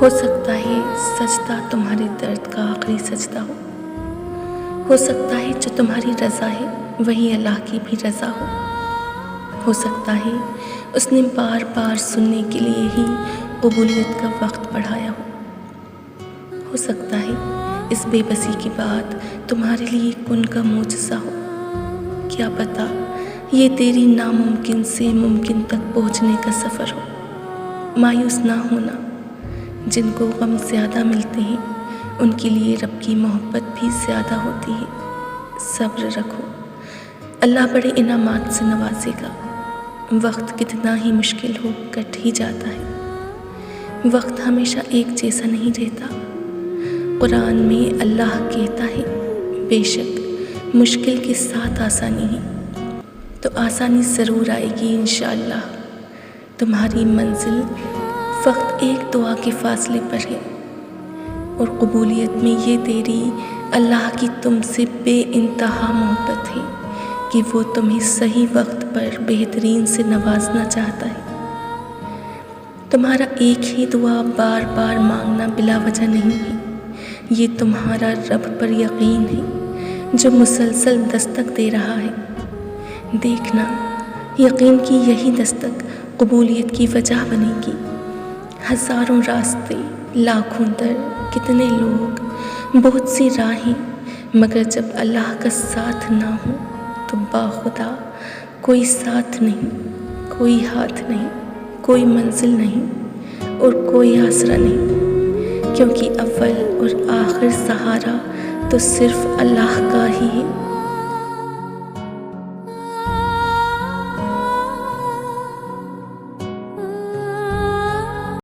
ہو سکتا ہے سجدہ تمہارے درد کا آخری سجدہ ہو سکتا ہے جو تمہاری رضا ہے وہی اللہ کی بھی رضا ہو سکتا ہے اس نے بار بار سننے کے لیے ہی قبولیت کا وقت بڑھایا ہو سکتا ہے اس بے بسی کی بات تمہارے لیے کن کا معجزہ ہو، کیا پتہ یہ تیری ناممکن سے ممکن تک پہنچنے کا سفر ہو۔ مایوس نہ ہونا، جن کو غم زیادہ ملتے ہیں ان کے لیے رب کی محبت بھی زیادہ ہوتی ہے۔ صبر رکھو، اللہ بڑے انعامات سے نوازے گا۔ وقت کتنا ہی مشکل ہو کٹ ہی جاتا ہے، وقت ہمیشہ ایک جیسا نہیں رہتا۔ قرآن میں اللہ کہتا ہے بے شک مشکل کے ساتھ آسانی ہے، تو آسانی ضرور آئے گی انشاءاللہ۔ تمہاری منزل فقط ایک دعا کے فاصلے پر ہے، اور قبولیت میں یہ تیری اللہ کی تم سے بے انتہا محبت ہے کہ وہ تمہیں صحیح وقت پر بہترین سے نوازنا چاہتا ہے۔ تمہارا ایک ہی دعا بار بار مانگنا بلا وجہ نہیں ہے، یہ تمہارا رب پر یقین ہے جو مسلسل دستک دے رہا ہے۔ دیکھنا یقین کی یہی دستک قبولیت کی وجہ بنے گی۔ ہزاروں راستے، لاکھوں در، کتنے لوگ، بہت سی راہیں، مگر جب اللہ کا ساتھ نہ ہو تو باخدا کوئی ساتھ نہیں، کوئی ہاتھ نہیں، کوئی منزل نہیں اور کوئی آسرا نہیں، کیونکہ اول اور آخر سہارا تو صرف اللہ کا ہی ہے۔